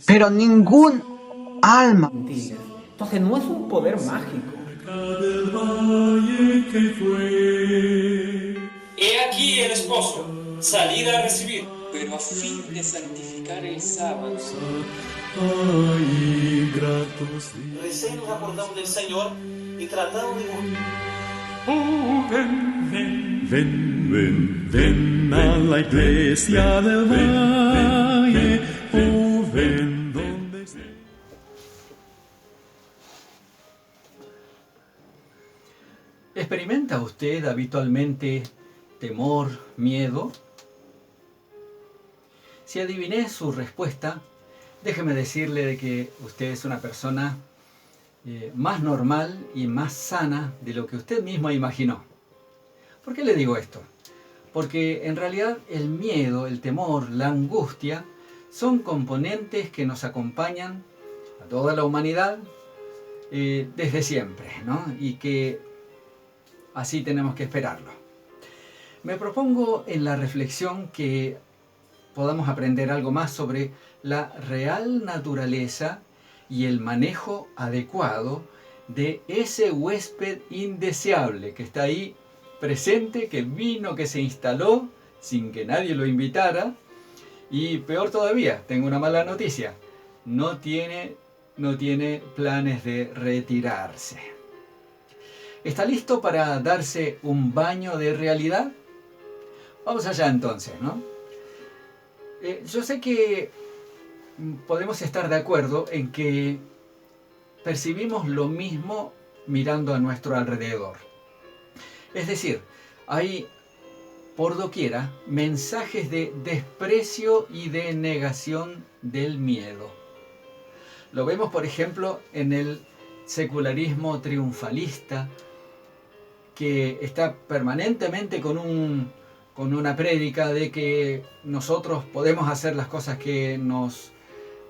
Pero ningún alma. Entonces no es un poder mágico. He aquí el esposo, salid a recibir. Pero a fin de santificar el sábado. Recién nos acordamos del Señor y tratamos de buscar. Oh, ven a la iglesia del valle. Oh, ven donde esté. ¿Experimenta usted habitualmente temor, miedo? Si adiviné su respuesta, déjeme decirle de que usted es una persona más normal y más sana de lo que usted mismo imaginó. ¿Por qué le digo esto? Porque en realidad el miedo, el temor, la angustia son componentes que nos acompañan a toda la humanidad desde siempre, ¿no? Y que así tenemos que esperarlo. Me propongo en la reflexión que podamos aprender algo más sobre la real naturaleza y el manejo adecuado de ese huésped indeseable que está ahí presente, que vino, que se instaló sin que nadie lo invitara. Y peor todavía, tengo una mala noticia, no tiene planes de retirarse. ¿Está listo para darse un baño de realidad? Vamos allá entonces, ¿no? Yo sé que podemos estar de acuerdo en que percibimos lo mismo mirando a nuestro alrededor. Es decir, hay por doquiera mensajes de desprecio y de negación del miedo. Lo vemos, por ejemplo, en el secularismo triunfalista, que está permanentemente con una prédica de que nosotros podemos hacer las cosas que nos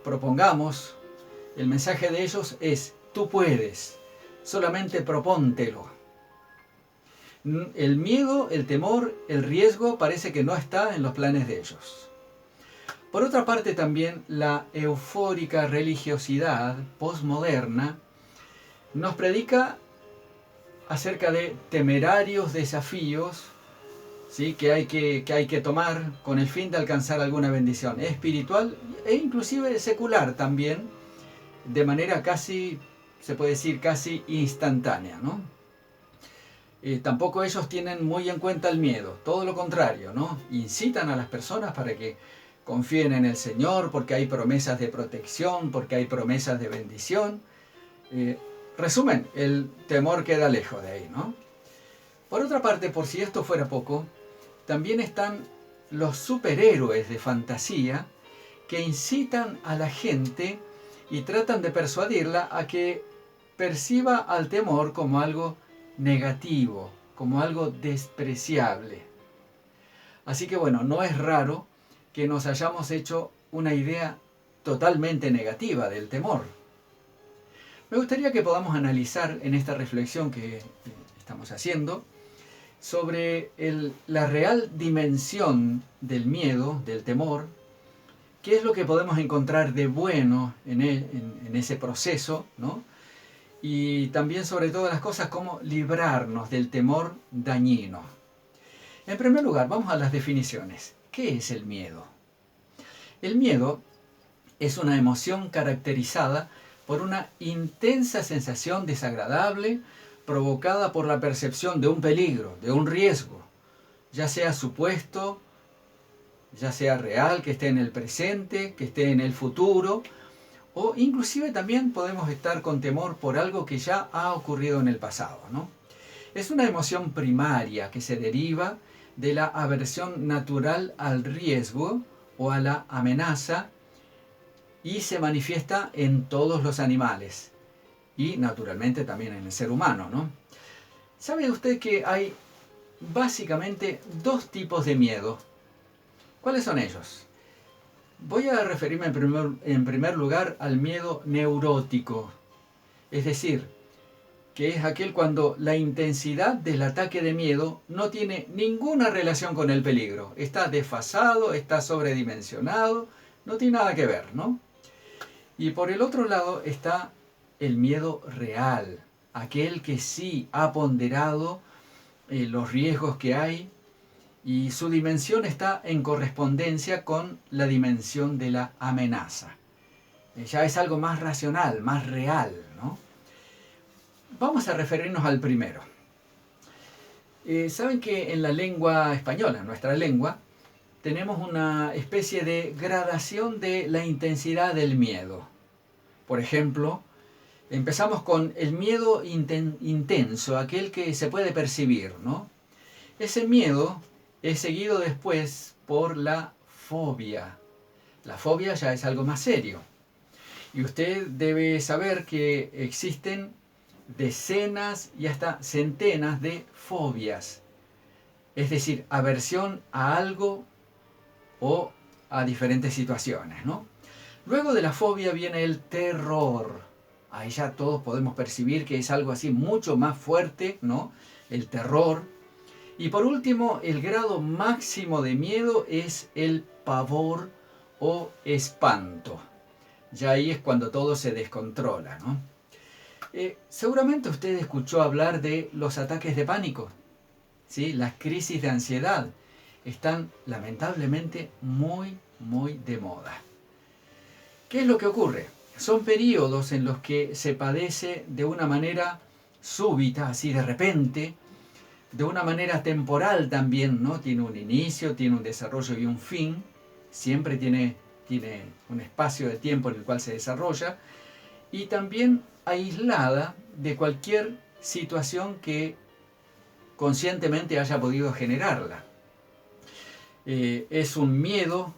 propongamos. El mensaje de ellos es: tú puedes, solamente propóntelo. El miedo, el temor, el riesgo parece que no está en los planes de ellos. Por otra parte, también la eufórica religiosidad posmoderna nos predica acerca de temerarios desafíos, ¿sí? que hay que tomar con el fin de alcanzar alguna bendición espiritual e inclusive secular también, de manera casi, se puede decir, casi instantánea, ¿no? Tampoco ellos tienen muy en cuenta el miedo, todo lo contrario, ¿no? Incitan a las personas para que confíen en el Señor, porque hay promesas de protección, porque hay promesas de bendición. Resumen, el temor queda lejos de ahí, ¿no? Por otra parte, por si esto fuera poco, también están los superhéroes de fantasía que incitan a la gente y tratan de persuadirla a que perciba al temor como algo negativo, como algo despreciable. Así que bueno, no es raro que nos hayamos hecho una idea totalmente negativa del temor. Me gustaría que podamos analizar en esta reflexión que estamos haciendo sobre la real dimensión del miedo, del temor, qué es lo que podemos encontrar de bueno en ese proceso, ¿no? Y también, sobre todas las cosas, cómo librarnos del temor dañino. En primer lugar, vamos a las definiciones. ¿Qué es el miedo? El miedo es una emoción caracterizada por una intensa sensación desagradable provocada por la percepción de un peligro, de un riesgo, ya sea supuesto, ya sea real, que esté en el presente, que esté en el futuro, o inclusive también podemos estar con temor por algo que ya ha ocurrido en el pasado, ¿no? Es una emoción primaria que se deriva de la aversión natural al riesgo o a la amenaza y se manifiesta en todos los animales y naturalmente también en el ser humano, ¿no? ¿Sabe usted que hay básicamente dos tipos de miedo? ¿Cuáles son ellos? Voy a referirme en primer lugar al miedo neurótico, es decir, que es aquel cuando la intensidad del ataque de miedo no tiene ninguna relación con el peligro. Está desfasado, está sobredimensionado, no tiene nada que ver, ¿no? Y por el otro lado está el miedo real, aquel que sí ha ponderado los riesgos que hay y su dimensión está en correspondencia con la dimensión de la amenaza. Ya es algo más racional, más real, ¿no? Vamos a referirnos al primero. Saben que en la lengua española, en nuestra lengua, tenemos una especie de gradación de la intensidad del miedo. Por ejemplo, empezamos con el miedo intenso, aquel que se puede percibir, ¿no? Ese miedo es seguido después por la fobia. La fobia ya es algo más serio. Y usted debe saber que existen decenas y hasta centenas de fobias. Es decir, aversión a algo o a diferentes situaciones, ¿no? Luego de la fobia viene el terror. Ahí ya todos podemos percibir que es algo así mucho más fuerte, ¿no? El terror. Y por último, el grado máximo de miedo es el pavor o espanto. Ya ahí es cuando todo se descontrola, ¿no? Seguramente usted escuchó hablar de los ataques de pánico, ¿sí? Las crisis de ansiedad están lamentablemente muy de moda. ¿Qué es lo que ocurre? Son periodos en los que se padece de una manera súbita, así de repente, de una manera temporal también, ¿no? Tiene un inicio, tiene un desarrollo y un fin, siempre tiene un espacio de tiempo en el cual se desarrolla, y también aislada de cualquier situación que conscientemente haya podido generarla. Es un miedo,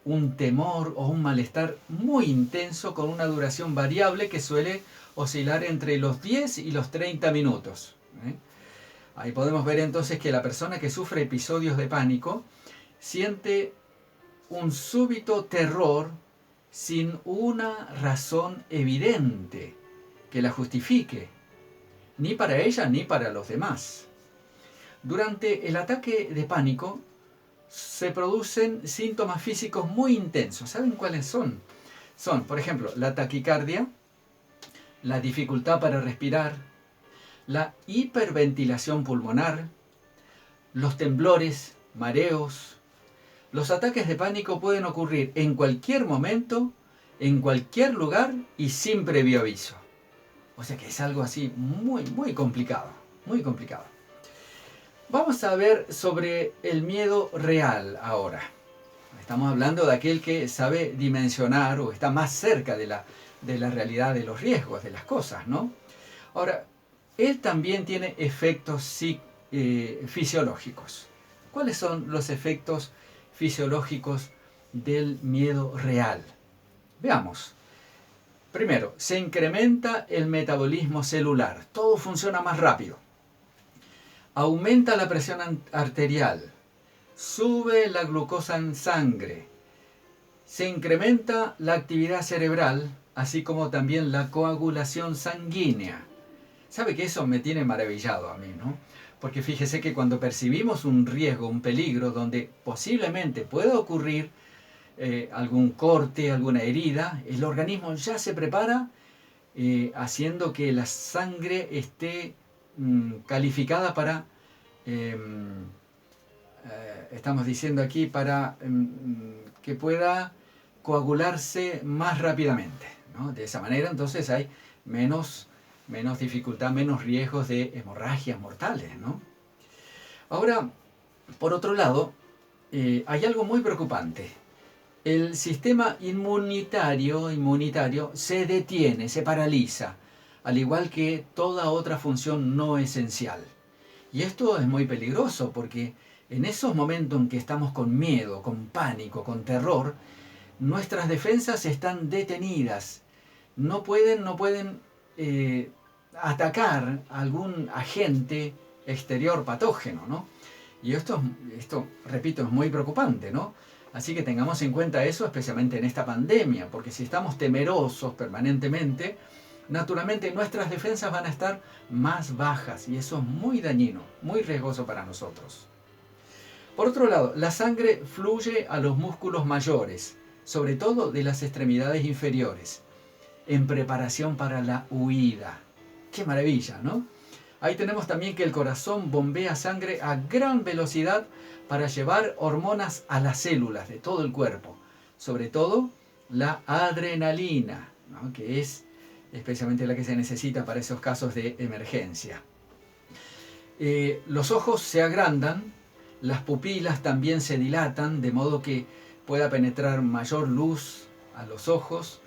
un temor o un malestar muy intenso con una duración variable que suele oscilar entre los 10 y los 30 minutos. Ahí podemos ver entonces que la persona que sufre episodios de pánico siente un súbito terror sin una razón evidente que la justifique, ni para ella ni para los demás. Durante el ataque de pánico se producen síntomas físicos muy intensos. ¿Saben cuáles son? Son, por ejemplo, la taquicardia, la dificultad para respirar, la hiperventilación pulmonar, los temblores, mareos. Los ataques de pánico pueden ocurrir en cualquier momento, en cualquier lugar y sin previo aviso. O sea que es algo así muy complicado, muy complicado. Vamos a ver sobre el miedo real ahora. Estamos hablando de aquel que sabe dimensionar o está más cerca de la realidad de los riesgos, de las cosas, ¿no? Ahora, él también tiene efectos fisiológicos. ¿Cuáles son los efectos fisiológicos del miedo real? Veamos. Primero, se incrementa el metabolismo celular. Todo funciona más rápido. Aumenta la presión arterial. Sube la glucosa en sangre. Se incrementa la actividad cerebral, así como también la coagulación sanguínea. ¿Sabe que eso me tiene maravillado a mí, no? Porque fíjese que cuando percibimos un riesgo, un peligro, donde posiblemente pueda ocurrir algún corte, alguna herida, el organismo ya se prepara haciendo que la sangre esté calificada para, estamos diciendo aquí, para que pueda coagularse más rápidamente, ¿no? De esa manera entonces hay menos dificultad, menos riesgos de hemorragias mortales, ¿no? Ahora, por otro lado, hay algo muy preocupante. El sistema inmunitario se detiene, se paraliza, al igual que toda otra función no esencial. Y esto es muy peligroso porque en esos momentos en que estamos con miedo, con pánico, con terror, nuestras defensas están detenidas. No pueden atacar a algún agente exterior patógeno, ¿no? Y esto, repito, es muy preocupante, ¿no? Así que tengamos en cuenta eso, especialmente en esta pandemia, porque si estamos temerosos permanentemente, naturalmente nuestras defensas van a estar más bajas y eso es muy dañino, muy riesgoso para nosotros. Por otro lado, la sangre fluye a los músculos mayores, sobre todo de las extremidades inferiores, en preparación para la huida. ¡Qué maravilla!, ¿no? Ahí tenemos también que el corazón bombea sangre a gran velocidad para llevar hormonas a las células de todo el cuerpo, sobre todo la adrenalina, ¿no?, que es especialmente la que se necesita para esos casos de emergencia. Los ojos se agrandan, las pupilas también se dilatan, de modo que pueda penetrar mayor luz a los ojos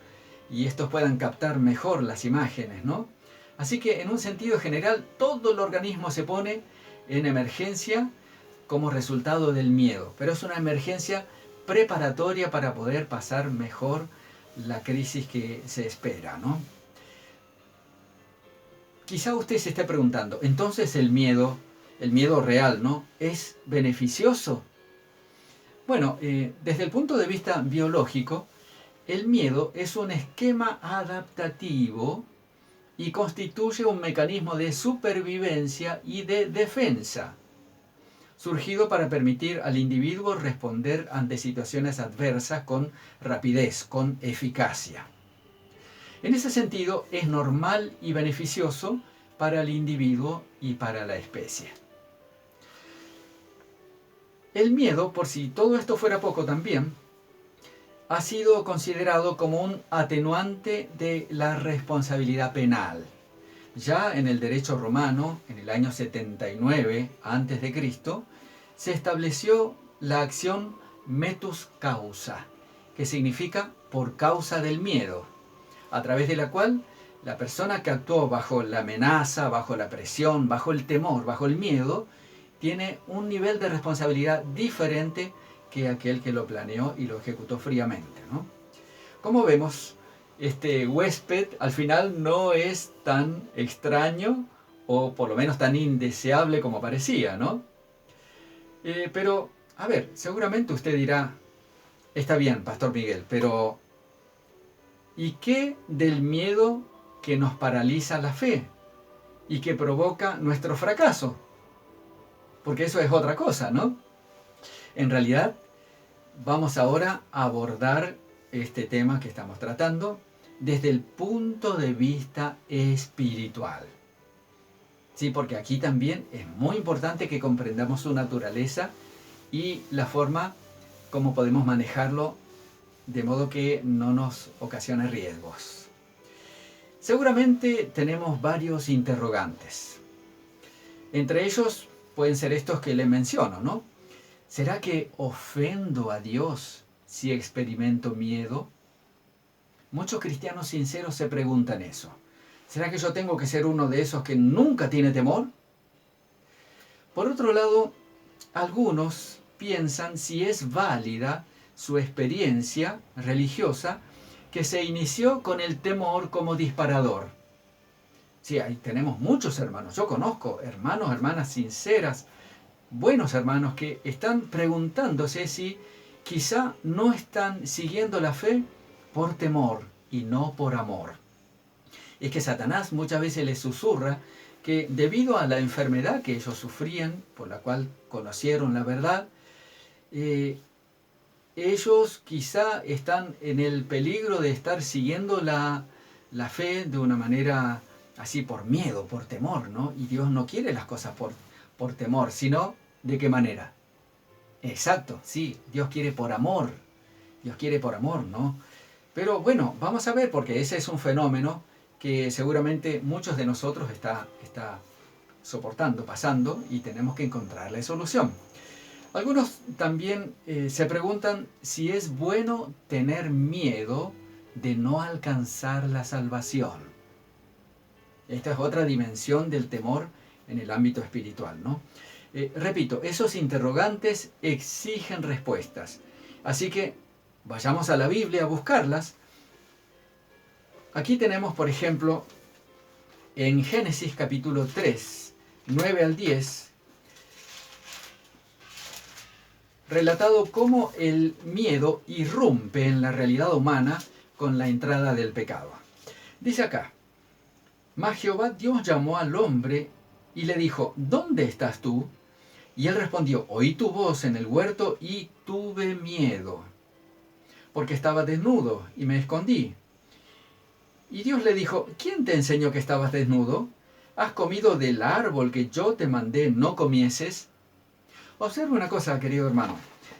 y estos puedan captar mejor las imágenes, ¿no? Así que en un sentido general todo el organismo se pone en emergencia como resultado del miedo, pero es una emergencia preparatoria para poder pasar mejor la crisis que se espera, ¿no? Quizá usted se esté preguntando, entonces el miedo real, ¿no?, ¿es beneficioso? Bueno, desde el punto de vista biológico, el miedo es un esquema adaptativo y constituye un mecanismo de supervivencia y de defensa, surgido para permitir al individuo responder ante situaciones adversas con rapidez, con eficacia. En ese sentido, es normal y beneficioso para el individuo y para la especie. El miedo, por si todo esto fuera poco también, ha sido considerado como un atenuante de la responsabilidad penal. Ya en el derecho romano, en el año 79 a.C., se estableció la acción metus causa, que significa por causa del miedo, a través de la cual la persona que actuó bajo la amenaza, bajo la presión, bajo el temor, bajo el miedo, tiene un nivel de responsabilidad diferente que aquel que lo planeó y lo ejecutó fríamente, ¿no? Como vemos, este huésped al final no es tan extraño o por lo menos tan indeseable como parecía, ¿no? Pero, a ver, seguramente usted dirá, está bien, Pastor Miguel, pero ¿y qué del miedo que nos paraliza la fe y que provoca nuestro fracaso? Porque eso es otra cosa, ¿no? En realidad, vamos ahora a abordar este tema que estamos tratando desde el punto de vista espiritual. Sí, porque aquí también es muy importante que comprendamos su naturaleza y la forma como podemos manejarlo de modo que no nos ocasione riesgos. Seguramente tenemos varios interrogantes. Entre ellos pueden ser estos que le menciono, ¿no? ¿Será que ofendo a Dios si experimento miedo? Muchos cristianos sinceros se preguntan eso. ¿Será que yo tengo que ser uno de esos que nunca tiene temor? Por otro lado, algunos piensan si es válida su experiencia religiosa que se inició con el temor como disparador. Sí, ahí tenemos muchos hermanos. Yo conozco hermanos, hermanas sinceras, buenos hermanos que están preguntándose si quizá no están siguiendo la fe por temor y no por amor. Es que Satanás muchas veces les susurra que debido a la enfermedad que ellos sufrían, por la cual conocieron la verdad, ellos quizá están en el peligro de estar siguiendo la fe de una manera así por miedo, por temor, ¿no? Y Dios no quiere las cosas por temor, sino ¿de qué manera? Exacto, sí, Dios quiere por amor. Dios quiere por amor, ¿no? Pero bueno, vamos a ver, porque ese es un fenómeno que seguramente muchos de nosotros está soportando, pasando, y tenemos que encontrarle solución. Algunos también se preguntan si es bueno tener miedo de no alcanzar la salvación. Esta es otra dimensión del temor en el ámbito espiritual, ¿no? Repito, esos interrogantes exigen respuestas. Así que vayamos a la Biblia a buscarlas. Aquí tenemos, por ejemplo, en Génesis capítulo 3, 9 al 10, relatado cómo el miedo irrumpe en la realidad humana con la entrada del pecado. Dice acá, Mas Jehová Dios llamó al hombre y le dijo, ¿dónde estás tú? Y él respondió, oí tu voz en el huerto y tuve miedo, porque estaba desnudo y me escondí. Y Dios le dijo, ¿quién te enseñó que estabas desnudo? ¿Has comido del árbol que yo te mandé no comieses? Observa una cosa, querido hermano.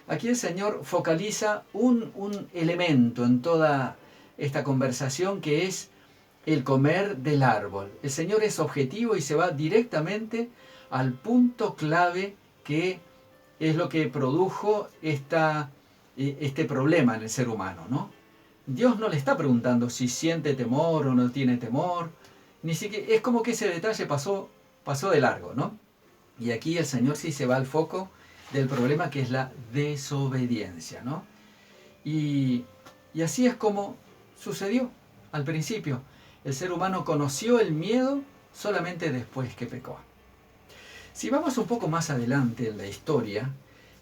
Aquí el Señor focaliza un elemento en toda esta conversación, que es el comer del árbol. El Señor es objetivo y se va directamente al punto clave, que es lo que produjo este problema en el ser humano, ¿no? Dios no le está preguntando si siente temor o no tiene temor, ni siquiera, es como que ese detalle pasó de largo, ¿no? Y aquí el Señor sí se va al foco del problema, que es la desobediencia, ¿no? Y así es como sucedió al principio. El ser humano conoció el miedo solamente después que pecó. Si vamos un poco más adelante en la historia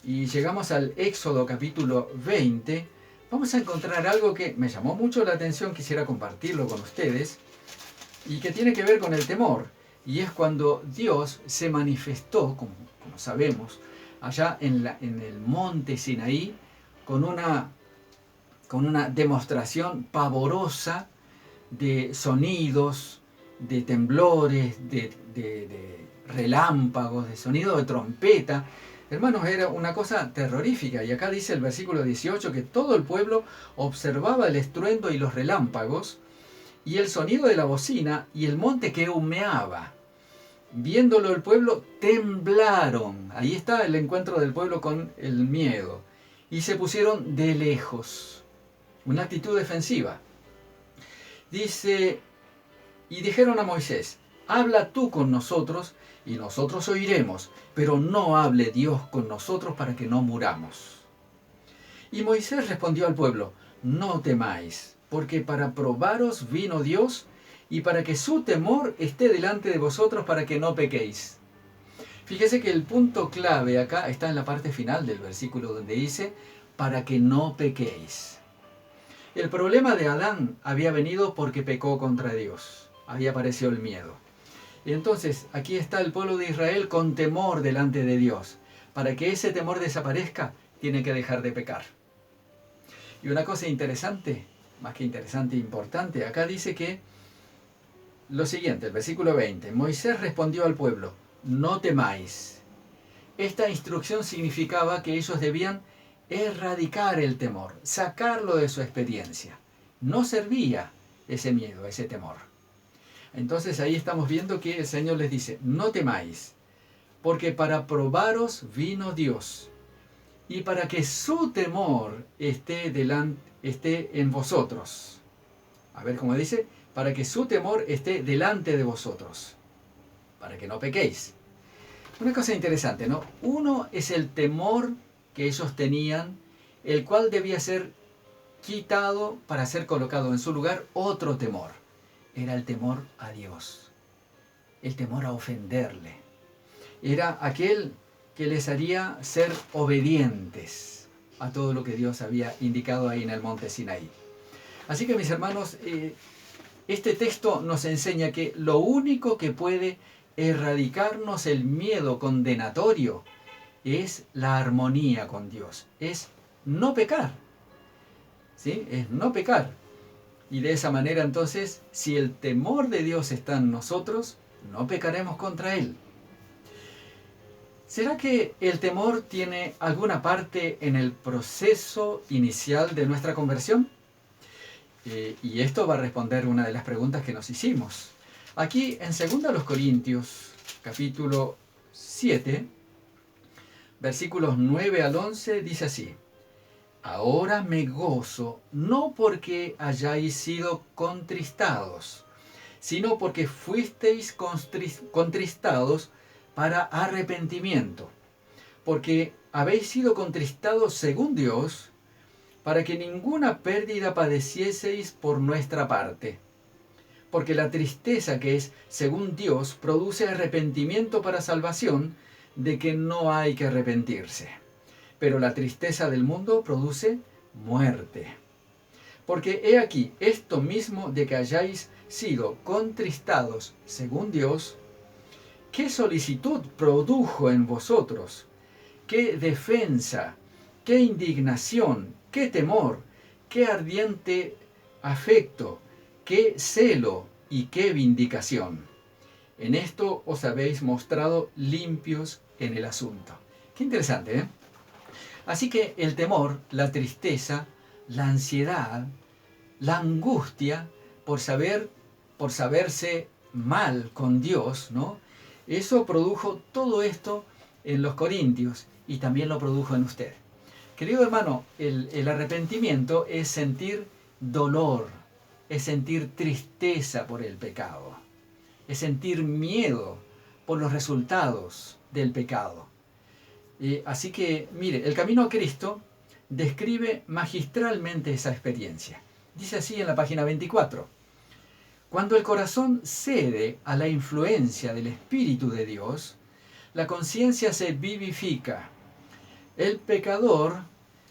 y llegamos al Éxodo capítulo 20, vamos a encontrar algo que me llamó mucho la atención, quisiera compartirlo con ustedes, y que tiene que ver con el temor. Y es cuando Dios se manifestó, como sabemos, allá en el monte Sinaí, con una demostración pavorosa de sonidos, de temblores, de relámpagos, de sonido de trompeta. Hermanos, era una cosa terrorífica. Y acá dice el versículo 18 que todo el pueblo observaba el estruendo y los relámpagos y el sonido de la bocina y el monte que humeaba. Viéndolo el pueblo, temblaron. Ahí está el encuentro del pueblo con el miedo. Y se pusieron de lejos. Una actitud defensiva. Dice, y dijeron a Moisés, habla tú con nosotros y nosotros oiremos, pero no hable Dios con nosotros para que no muramos. Y Moisés respondió al pueblo, no temáis, porque para probaros vino Dios y para que su temor esté delante de vosotros para que no pequéis. Fíjese que el punto clave acá está en la parte final del versículo, donde dice, para que no pequéis. El problema de Adán había venido porque pecó contra Dios. Ahí apareció el miedo. Y entonces aquí está el pueblo de Israel con temor delante de Dios. Para que ese temor desaparezca, tiene que dejar de pecar. Y una cosa interesante, más que interesante, importante, acá dice que lo siguiente, el versículo 20, Moisés respondió al pueblo, no temáis. Esta instrucción significaba que ellos debían erradicar el temor, sacarlo de su experiencia. No servía ese miedo, ese temor. Entonces ahí estamos viendo que el Señor les dice, no temáis, porque para probaros vino Dios, y para que su temor esté en vosotros. A ver cómo dice, para que su temor esté delante de vosotros, para que no pequéis. Una cosa interesante, ¿no? Uno es el temor que ellos tenían, el cual debía ser quitado para ser colocado en su lugar otro temor. Era el temor a Dios, el temor a ofenderle. Era aquel que les haría ser obedientes a todo lo que Dios había indicado ahí en el monte Sinaí. Así que mis hermanos, este texto nos enseña que lo único que puede erradicarnos el miedo condenatorio es la armonía con Dios, es no pecar, ¿sí? Es no pecar. Y de esa manera entonces, si el temor de Dios está en nosotros, no pecaremos contra Él. ¿Será que el temor tiene alguna parte en el proceso inicial de nuestra conversión? Y esto va a responder una de las preguntas que nos hicimos. Aquí en 2 Corintios, capítulo 7, versículos 9 al 11, dice así. Ahora me gozo, no porque hayáis sido contristados, sino porque fuisteis contristados para arrepentimiento, porque habéis sido contristados según Dios, para que ninguna pérdida padecieseis por nuestra parte. Porque la tristeza que es según Dios produce arrepentimiento para salvación, de que no hay que arrepentirse. Pero la tristeza del mundo produce muerte. Porque he aquí, esto mismo de que hayáis sido contristados según Dios, ¿qué solicitud produjo en vosotros? ¿Qué defensa? ¿Qué indignación? ¿Qué temor? ¿Qué ardiente afecto? ¿Qué celo? ¿Y qué vindicación? En esto os habéis mostrado limpios en el asunto. Qué interesante, ¿eh? Así que el temor, la tristeza, la ansiedad, la angustia por saberse mal con Dios, ¿no? Eso produjo todo esto en los corintios y también lo produjo en usted. Querido hermano, el arrepentimiento es sentir dolor, es sentir tristeza por el pecado, es sentir miedo por los resultados del pecado. Así que, mire, el camino a Cristo describe magistralmente esa experiencia. Dice así en la página 24. Cuando el corazón cede a la influencia del Espíritu de Dios, la conciencia se vivifica. El pecador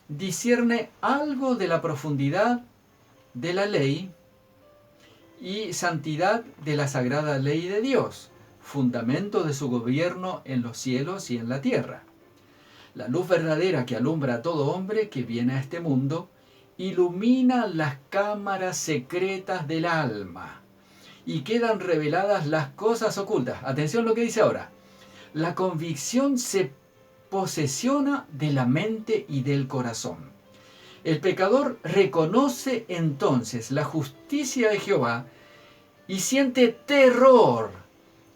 discierne algo de la profundidad de la ley y santidad de la sagrada ley de Dios, fundamento de su gobierno en los cielos y en la tierra. La luz verdadera que alumbra a todo hombre que viene a este mundo ilumina las cámaras secretas del alma y quedan reveladas las cosas ocultas. Atención lo que dice ahora. La convicción se posesiona de la mente y del corazón. El pecador reconoce entonces la justicia de Jehová y siente terror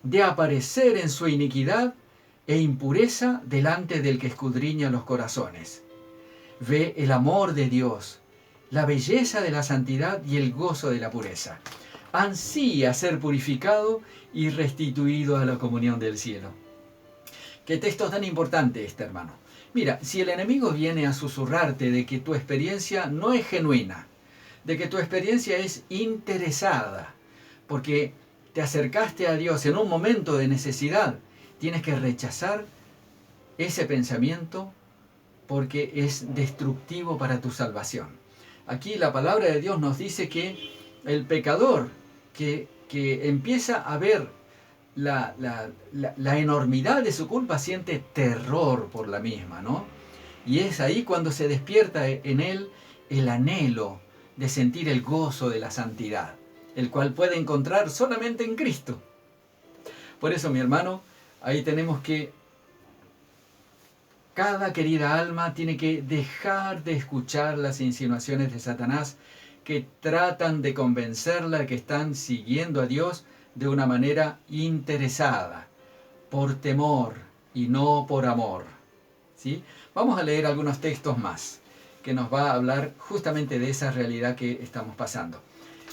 de aparecer en su iniquidad e impureza delante del que escudriña los corazones. Ve el amor de Dios, la belleza de la santidad y el gozo de la pureza. Ansía ser purificado y restituido a la comunión del cielo. Qué texto tan importante este, hermano. Mira, si el enemigo viene a susurrarte de que tu experiencia no es genuina, de que tu experiencia es interesada, porque te acercaste a Dios en un momento de necesidad, tienes que rechazar ese pensamiento porque es destructivo para tu salvación. Aquí la palabra de Dios nos dice que el pecador que empieza a ver la enormidad de su culpa siente terror por la misma, ¿no? Y es ahí cuando se despierta en él el anhelo de sentir el gozo de la santidad, el cual puede encontrar solamente en Cristo. Por eso, mi hermano, ahí tenemos que cada querida alma tiene que dejar de escuchar las insinuaciones de Satanás que tratan de convencerla de que están siguiendo a Dios de una manera interesada, por temor y no por amor. ¿Sí? Vamos a leer algunos textos más que nos va a hablar justamente de esa realidad que estamos pasando.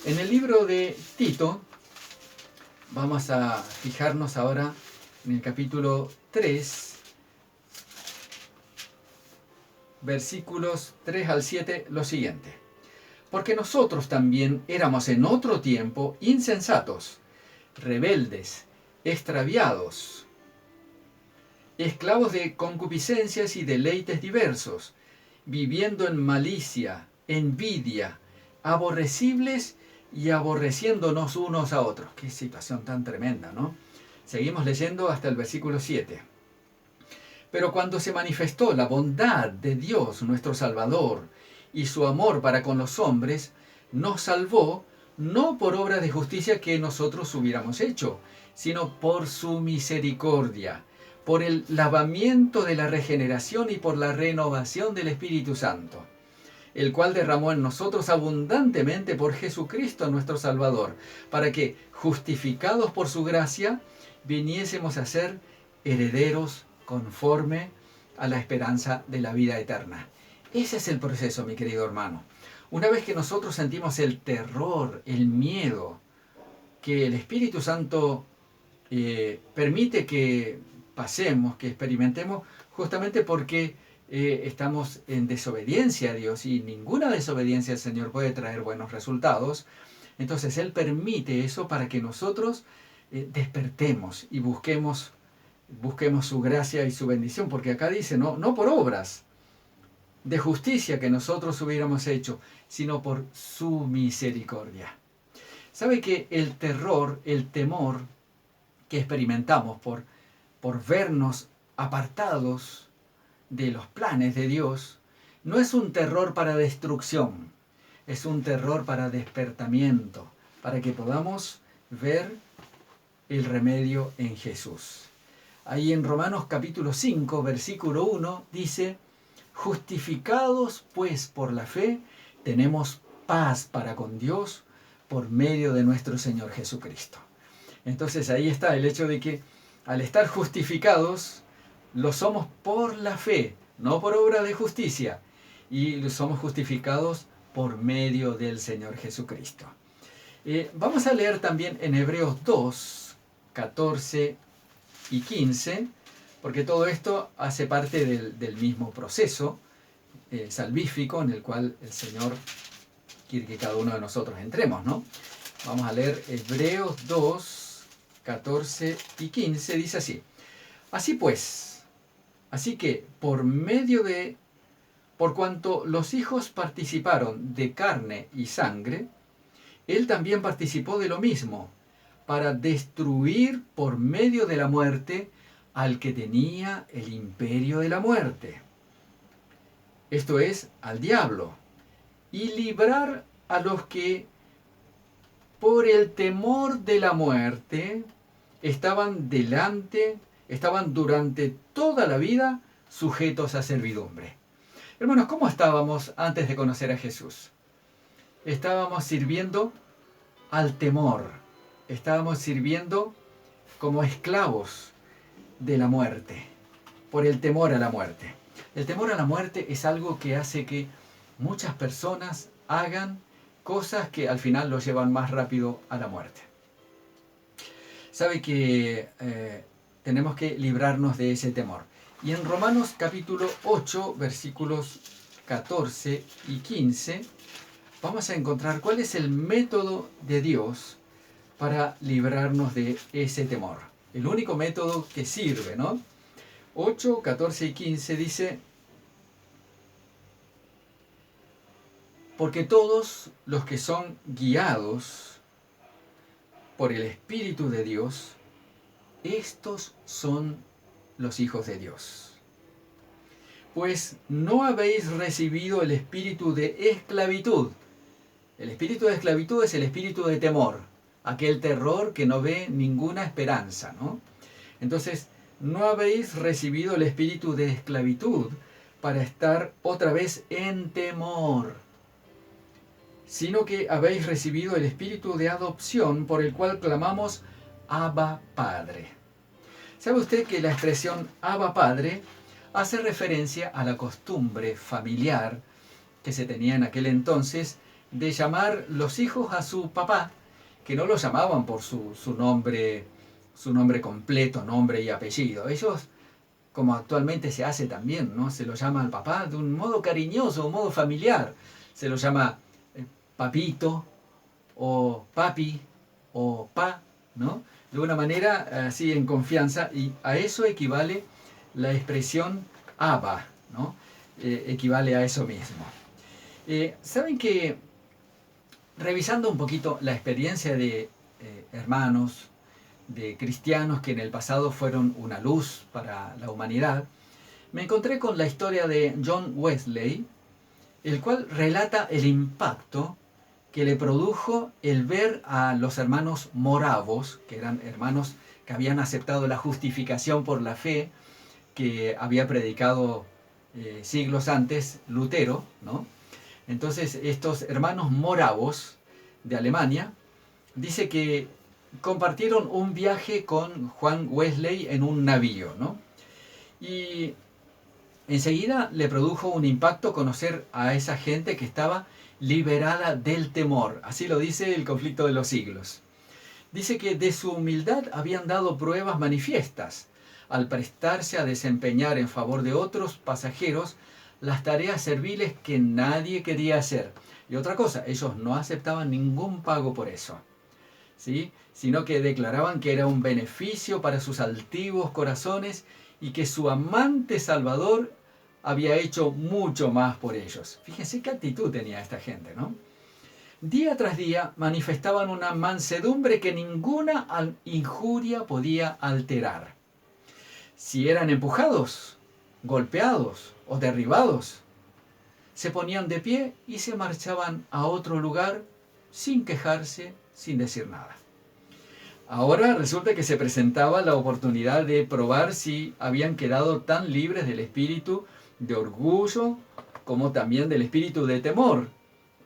En el libro de Tito, vamos a fijarnos ahora en el capítulo 3, versículos 3 al 7, lo siguiente. Porque nosotros también éramos en otro tiempo insensatos, rebeldes, extraviados, esclavos de concupiscencias y deleites diversos, viviendo en malicia, envidia, aborrecibles y aborreciéndonos unos a otros. Qué situación tan tremenda, ¿no? Seguimos leyendo hasta el versículo 7. Pero cuando se manifestó la bondad de Dios nuestro Salvador y su amor para con los hombres, nos salvó no por obra de justicia que nosotros hubiéramos hecho, sino por su misericordia, por el lavamiento de la regeneración y por la renovación del Espíritu Santo, el cual derramó en nosotros abundantemente por Jesucristo nuestro Salvador, para que, justificados por su gracia, viniésemos a ser herederos conforme a la esperanza de la vida eterna. Ese es el proceso, mi querido hermano. Una vez que nosotros sentimos el terror, el miedo, que el Espíritu Santo permite que pasemos, que experimentemos, justamente porque estamos en desobediencia a Dios, y ninguna desobediencia al Señor puede traer buenos resultados. Entonces Él permite eso para que nosotros despertemos y busquemos su gracia y su bendición, porque acá dice, no por obras, de justicia que nosotros hubiéramos hecho, sino por su misericordia. ¿Sabe que el terror, el temor que experimentamos por vernos apartados de los planes de Dios, no es un terror para destrucción, es un terror para despertamiento, para que podamos ver el remedio en Jesús? Ahí en Romanos capítulo 5, versículo 1, dice: justificados pues por la fe, tenemos paz para con Dios por medio de nuestro Señor Jesucristo. Entonces ahí está el hecho de que al estar justificados, lo somos por la fe, no por obra de justicia, y somos justificados por medio del Señor Jesucristo. Vamos a leer también en Hebreos 2, 14 y 15, porque todo esto hace parte del mismo proceso salvífico en el cual el Señor quiere que cada uno de nosotros entremos, ¿no? Vamos a leer Hebreos 2, 14 y 15, dice así: así pues, así que por cuanto los hijos participaron de carne y sangre, él también participó de lo mismo, para destruir por medio de la muerte al que tenía el imperio de la muerte, esto es, al diablo, y librar a los que por el temor de la muerte estaban durante toda la vida sujetos a servidumbre. Hermanos, ¿cómo estábamos antes de conocer a Jesús? Estábamos sirviendo al temor, estábamos sirviendo como esclavos de la muerte, por el temor a la muerte. El temor a la muerte es algo que hace que muchas personas hagan cosas que al final los llevan más rápido a la muerte. Sabe que tenemos que librarnos de ese temor. Y en Romanos capítulo 8, versículos 14 y 15, vamos a encontrar cuál es el método de Dios para librarnos de ese temor. El único método que sirve, ¿no? 8, 14 y 15 dice: porque todos los que son guiados por el Espíritu de Dios, estos son los hijos de Dios. Pues no habéis recibido el espíritu de esclavitud. El espíritu de esclavitud es el espíritu de temor, aquel terror que no ve ninguna esperanza, ¿no? Entonces, no habéis recibido el espíritu de esclavitud para estar otra vez en temor, sino que habéis recibido el espíritu de adopción por el cual clamamos Abba Padre. ¿Sabe usted que la expresión Abba Padre hace referencia a la costumbre familiar que se tenía en aquel entonces de llamar los hijos a su papá, que no lo llamaban por su nombre completo, nombre y apellido? Ellos, como actualmente se hace también, ¿no? Se lo llama al papá de un modo cariñoso, un modo familiar. Se lo llama papito, o papi, o pa, ¿no? De una manera así en confianza, y a eso equivale la expresión Abba, ¿no? Equivale a eso mismo. ¿Saben que revisando un poquito la experiencia de hermanos, de cristianos que en el pasado fueron una luz para la humanidad, me encontré con la historia de John Wesley, el cual relata el impacto que le produjo el ver a los hermanos moravos, que eran hermanos que habían aceptado la justificación por la fe que había predicado siglos antes Lutero, ¿no? Entonces estos hermanos moravos de Alemania, dice que compartieron un viaje con Juan Wesley en un navío, ¿no? Y enseguida le produjo un impacto conocer a esa gente que estaba liberada del temor. Así lo dice el Conflicto de los Siglos. Dice que de su humildad habían dado pruebas manifiestas al prestarse a desempeñar en favor de otros pasajeros las tareas serviles que nadie quería hacer. Y otra cosa, ellos no aceptaban ningún pago por eso, ¿sí? Sino que declaraban que era un beneficio para sus altivos corazones y que su amante Salvador había hecho mucho más por ellos. Fíjense qué actitud tenía esta gente, ¿no? Día tras día manifestaban una mansedumbre que ninguna injuria podía alterar. Si eran empujados, golpeados o derribados, se ponían de pie y se marchaban a otro lugar sin quejarse, sin decir nada. Ahora resulta que se presentaba la oportunidad de probar si habían quedado tan libres del espíritu de orgullo como también del espíritu de temor.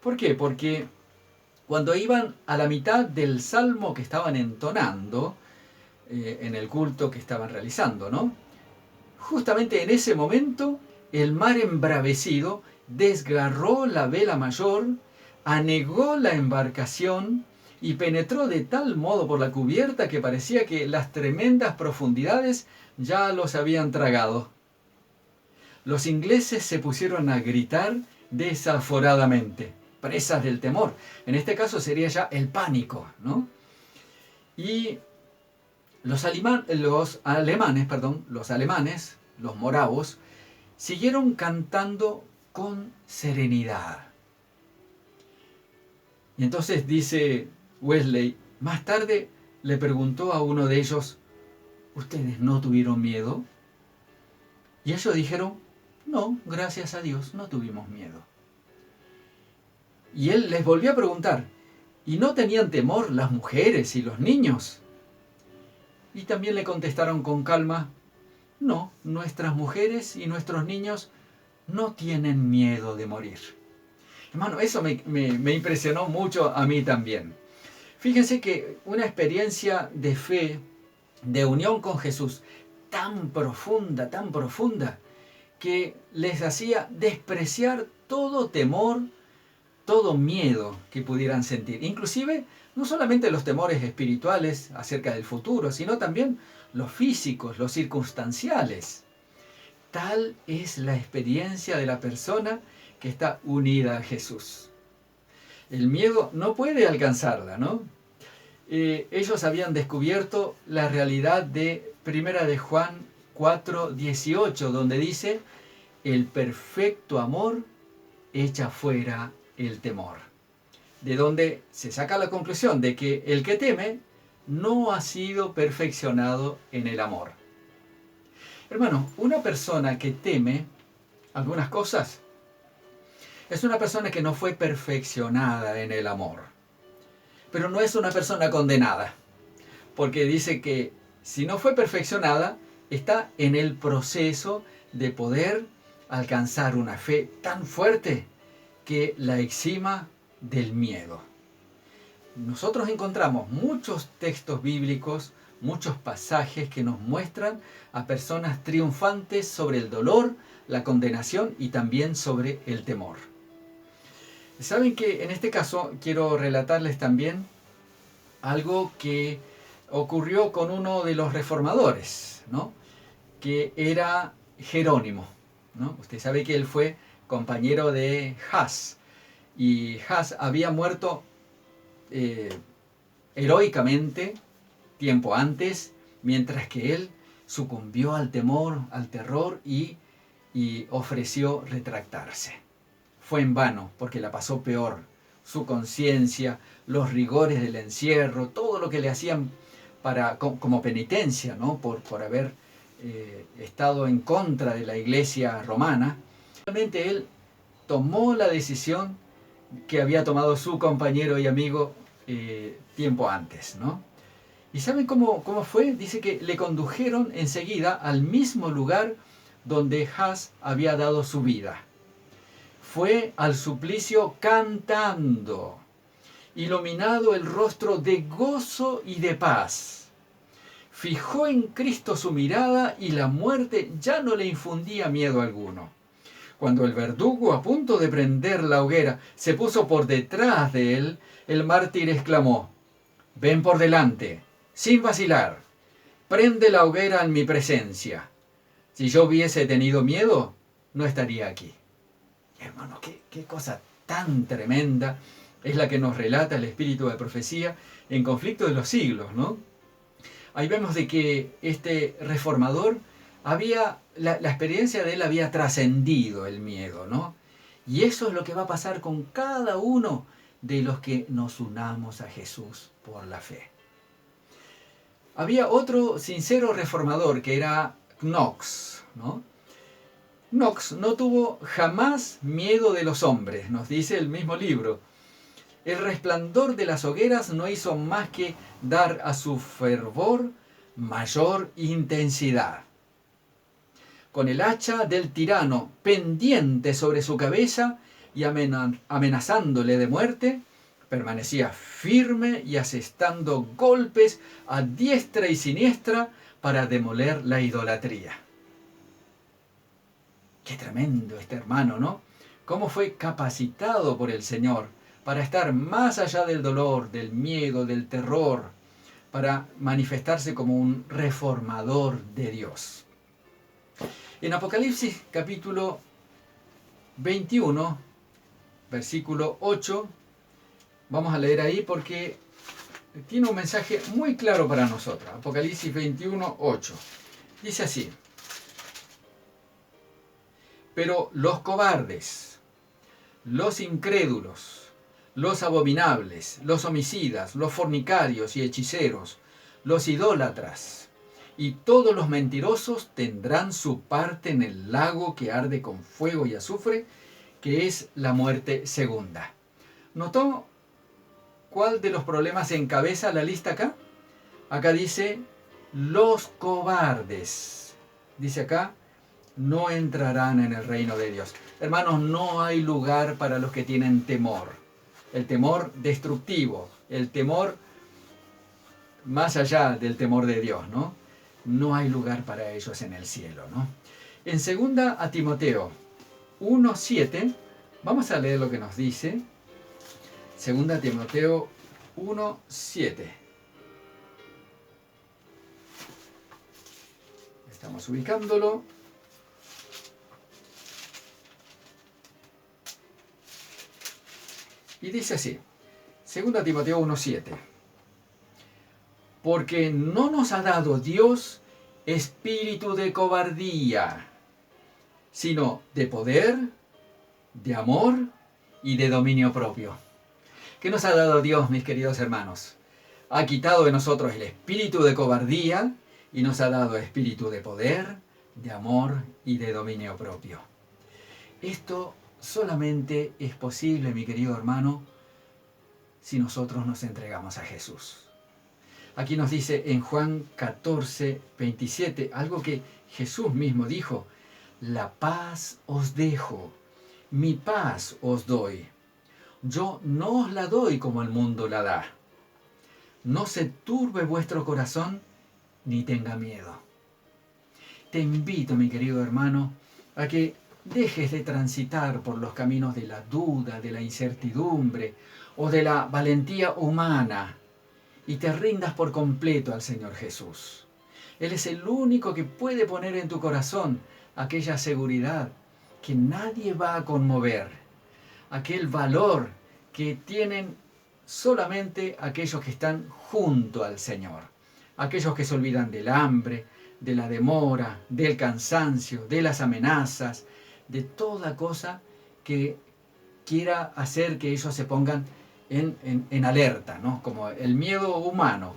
¿Por qué? Porque cuando iban a la mitad del salmo que estaban entonando en el culto que estaban realizando, ¿no? Justamente en ese momento el mar embravecido desgarró la vela mayor, anegó la embarcación y penetró de tal modo por la cubierta que parecía que las tremendas profundidades ya los habían tragado. Los ingleses se pusieron a gritar desaforadamente, presas del temor. En este caso sería ya el pánico, ¿no? Y los alemanes, los moravos, siguieron cantando con serenidad. Y entonces dice Wesley, más tarde le preguntó a uno de ellos, ¿ustedes no tuvieron miedo? Y ellos dijeron, no, gracias a Dios, no tuvimos miedo. Y él les volvió a preguntar, ¿y no tenían temor las mujeres y los niños? Y también le contestaron con calma, no, nuestras mujeres y nuestros niños no tienen miedo de morir. Hermano, eso me impresionó mucho a mí también. Fíjense que una experiencia de fe, de unión con Jesús, tan profunda, que les hacía despreciar todo temor, todo miedo que pudieran sentir. Inclusive, no solamente los temores espirituales acerca del futuro, sino también los físicos, los circunstanciales. Tal es la experiencia de la persona que está unida a Jesús. El miedo no puede alcanzarla, ¿no? Ellos habían descubierto la realidad de 1 de Juan 4:18, donde dice, el perfecto amor echa fuera el temor. De donde se saca la conclusión de que el que teme no ha sido perfeccionado en el amor. Hermano, una persona que teme algunas cosas es una persona que no fue perfeccionada en el amor. Pero no es una persona condenada, porque dice que si no fue perfeccionada, está en el proceso de poder alcanzar una fe tan fuerte que la exima del miedo. Nosotros encontramos muchos textos bíblicos, muchos pasajes que nos muestran a personas triunfantes sobre el dolor, la condenación y también sobre el temor. Saben que en este caso quiero relatarles también algo que ocurrió con uno de los reformadores, ¿no? Que era Jerónimo, ¿no? Usted sabe que él fue compañero de Huss, y Huss había muerto heroicamente tiempo antes, mientras que él sucumbió al temor, al terror y ofreció retractarse. Fue en vano, porque la pasó peor. Su conciencia, los rigores del encierro, todo lo que le hacían como penitencia, ¿no? por haber estado en contra de la iglesia romana. Realmente él tomó la decisión que había tomado su compañero y amigo tiempo antes, ¿no? ¿Y saben cómo fue? Dice que le condujeron enseguida al mismo lugar donde Huss había dado su vida. Fue al suplicio cantando, iluminado el rostro de gozo y de paz. Fijó en Cristo su mirada y la muerte ya no le infundía miedo alguno. Cuando el verdugo, a punto de prender la hoguera, se puso por detrás de él, el mártir exclamó, «Ven por delante, sin vacilar, prende la hoguera en mi presencia. Si yo hubiese tenido miedo, no estaría aquí». Hermano, qué cosa tan tremenda es la que nos relata el espíritu de profecía en Conflicto de los Siglos, ¿no? Ahí vemos de que este reformador la experiencia de él había trascendido el miedo, ¿no? Y eso es lo que va a pasar con cada uno de los que nos unamos a Jesús por la fe. Había otro sincero reformador que era Knox, ¿no? Knox no tuvo jamás miedo de los hombres, nos dice el mismo libro. El resplandor de las hogueras no hizo más que dar a su fervor mayor intensidad. Con el hacha del tirano pendiente sobre su cabeza y amenazándole de muerte, permanecía firme y asestando golpes a diestra y siniestra para demoler la idolatría. Qué tremendo este hermano, ¿no? Cómo fue capacitado por el Señor para estar más allá del dolor, del miedo, del terror, para manifestarse como un reformador de Dios. En Apocalipsis capítulo 21, versículo 8, vamos a leer ahí porque tiene un mensaje muy claro para nosotros. Apocalipsis 21, 8. Dice así: pero los cobardes, los incrédulos, los abominables, los homicidas, los fornicarios y hechiceros, los idólatras y todos los mentirosos tendrán su parte en el lago que arde con fuego y azufre, que es la muerte segunda. ¿Notó cuál de los problemas encabeza la lista acá? Acá dice, los cobardes. Dice acá, no entrarán en el reino de Dios. Hermanos, no hay lugar para los que tienen temor. El temor destructivo, el temor más allá del temor de Dios, ¿no? No hay lugar para ellos en el cielo, ¿no? En 2 Timoteo 1:7, vamos a leer lo que nos dice. 2 Timoteo 1:7. Estamos ubicándolo. Y dice así, 2 Timoteo 1:7. Porque no nos ha dado Dios espíritu de cobardía, sino de poder, de amor y de dominio propio. ¿Qué nos ha dado Dios, mis queridos hermanos? Ha quitado de nosotros el espíritu de cobardía y nos ha dado espíritu de poder, de amor y de dominio propio. Esto solamente es posible, mi querido hermano, si nosotros nos entregamos a Jesús. Aquí nos dice en Juan 14:27, algo que Jesús mismo dijo: la paz os dejo, mi paz os doy. Yo no os la doy como el mundo la da. No se turbe vuestro corazón, ni tenga miedo. Te invito, mi querido hermano, a que dejes de transitar por los caminos de la duda, de la incertidumbre o de la valentía humana y te rindas por completo al Señor Jesús. Él es el único que puede poner en tu corazón aquella seguridad que nadie va a conmover, aquel valor que tienen solamente aquellos que están junto al Señor, aquellos que se olvidan del hambre, de la demora, del cansancio, de las amenazas, de toda cosa que quiera hacer que ellos se pongan en alerta, ¿no? Como el miedo humano.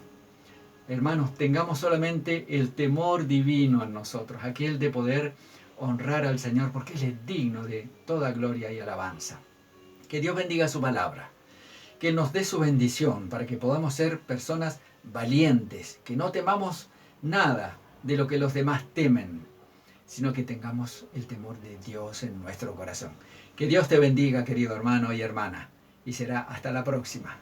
Hermanos, tengamos solamente el temor divino en nosotros, aquel de poder honrar al Señor, porque Él es digno de toda gloria y alabanza. Que Dios bendiga su palabra, que nos dé su bendición para que podamos ser personas valientes, que no temamos nada de lo que los demás temen, sino que tengamos el temor de Dios en nuestro corazón. Que Dios te bendiga, querido hermano y hermana, y será hasta la próxima.